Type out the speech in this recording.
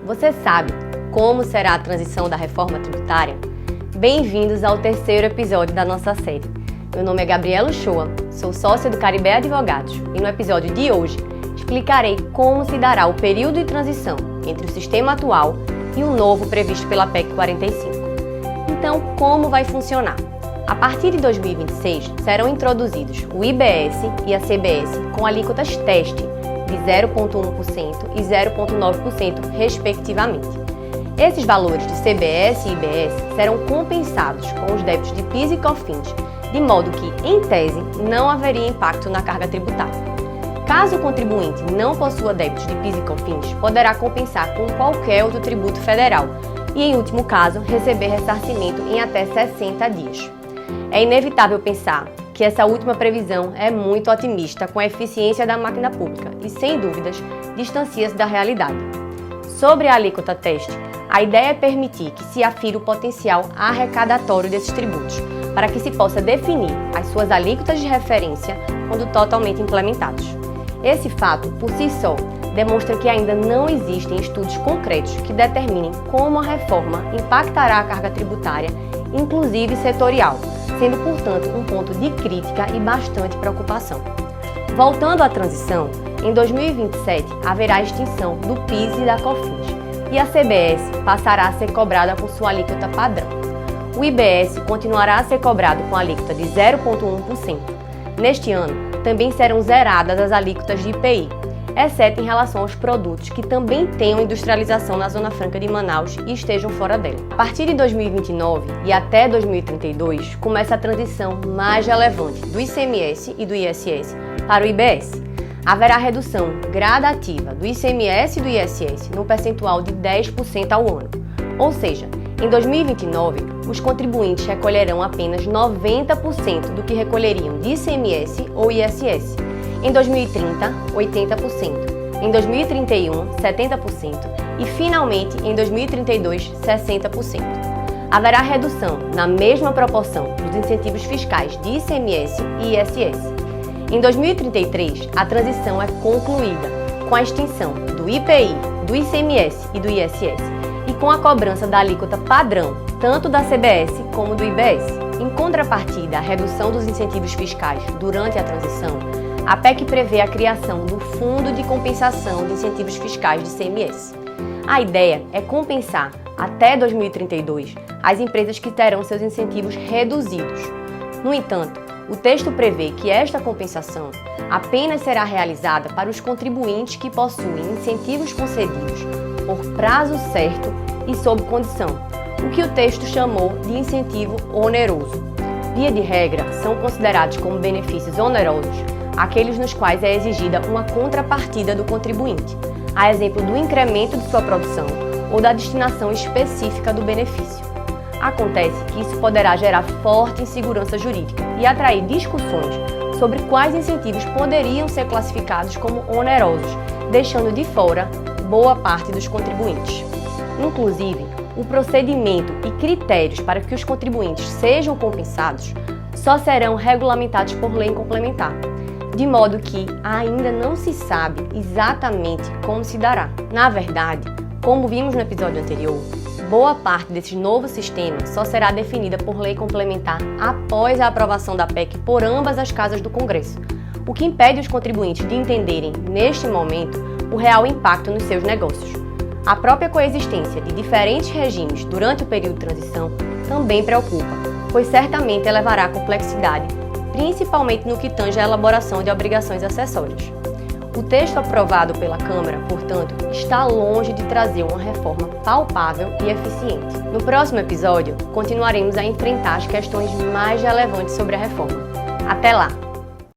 Você sabe como será a transição da reforma tributária? Bem-vindos ao terceiro episódio da nossa série. Meu nome é Gabriela Uchoa, sou sócia do Caribe Advogados e no episódio de hoje explicarei como se dará o período de transição entre o sistema atual e o novo previsto pela PEC 45. Então, como vai funcionar? A partir de 2026, serão introduzidos o IBS e a CBS com alíquotas teste de 0,1% e 0,9%, respectivamente. Esses valores de CBS e IBS serão compensados com os débitos de PIS e COFINS, de modo que, em tese, não haveria impacto na carga tributária. Caso o contribuinte não possua débitos de PIS e COFINS, poderá compensar com qualquer outro tributo federal e, em último caso, receber ressarcimento em até 60 dias. É inevitável pensar que essa última previsão é muito otimista com a eficiência da máquina pública e, sem dúvidas, distancia-se da realidade. Sobre a alíquota teste, a ideia é permitir que se afira o potencial arrecadatório desses tributos, para que se possa definir as suas alíquotas de referência quando totalmente implementados. Esse fato, por si só, demonstra que ainda não existem estudos concretos que determinem como a reforma impactará a carga tributária, inclusive setorial, sendo, portanto, um ponto de crítica e bastante preocupação. Voltando à transição, em 2027 haverá a extinção do PIS e da COFINS, e a CBS passará a ser cobrada com sua alíquota padrão. O IBS continuará a ser cobrado com alíquota de 0,1%. Neste ano, também serão zeradas as alíquotas de IPI, exceto em relação aos produtos que também tenham industrialização na Zona Franca de Manaus e estejam fora dela. A partir de 2029 e até 2032, começa a transição mais relevante do ICMS e do ISS para o IBS. Haverá redução gradativa do ICMS e do ISS no percentual de 10% ao ano. Ou seja, em 2029, os contribuintes recolherão apenas 90% do que recolheriam de ICMS ou ISS. Em 2030, 80%. Em 2031, 70%. E, finalmente, em 2032, 60%. Haverá redução, na mesma proporção, dos incentivos fiscais de ICMS e ISS. Em 2033, a transição é concluída, com a extinção do IPI, do ICMS e do ISS, e com a cobrança da alíquota padrão, tanto da CBS como do IBS. Em contrapartida à redução dos incentivos fiscais durante a transição, a PEC prevê a criação do Fundo de Compensação de Incentivos Fiscais de ICMS. A ideia é compensar, até 2032, as empresas que terão seus incentivos reduzidos. No entanto, o texto prevê que esta compensação apenas será realizada para os contribuintes que possuem incentivos concedidos por prazo certo e sob condição, o que o texto chamou de incentivo oneroso. Via de regra, são considerados como benefícios onerosos aqueles nos quais é exigida uma contrapartida do contribuinte, a exemplo do incremento de sua produção ou da destinação específica do benefício. Acontece que isso poderá gerar forte insegurança jurídica e atrair discussões sobre quais incentivos poderiam ser classificados como onerosos, deixando de fora boa parte dos contribuintes. Inclusive, o procedimento e critérios para que os contribuintes sejam compensados só serão regulamentados por lei complementar, de modo que ainda não se sabe exatamente como se dará. Na verdade, como vimos no episódio anterior, boa parte desse novo sistema só será definida por lei complementar após a aprovação da PEC por ambas as casas do Congresso, o que impede os contribuintes de entenderem, neste momento, o real impacto nos seus negócios. A própria coexistência de diferentes regimes durante o período de transição também preocupa, pois certamente elevará a complexidade, principalmente no que tange à elaboração de obrigações acessórias. O texto aprovado pela Câmara, portanto, está longe de trazer uma reforma palpável e eficiente. No próximo episódio, continuaremos a enfrentar as questões mais relevantes sobre a reforma. Até lá!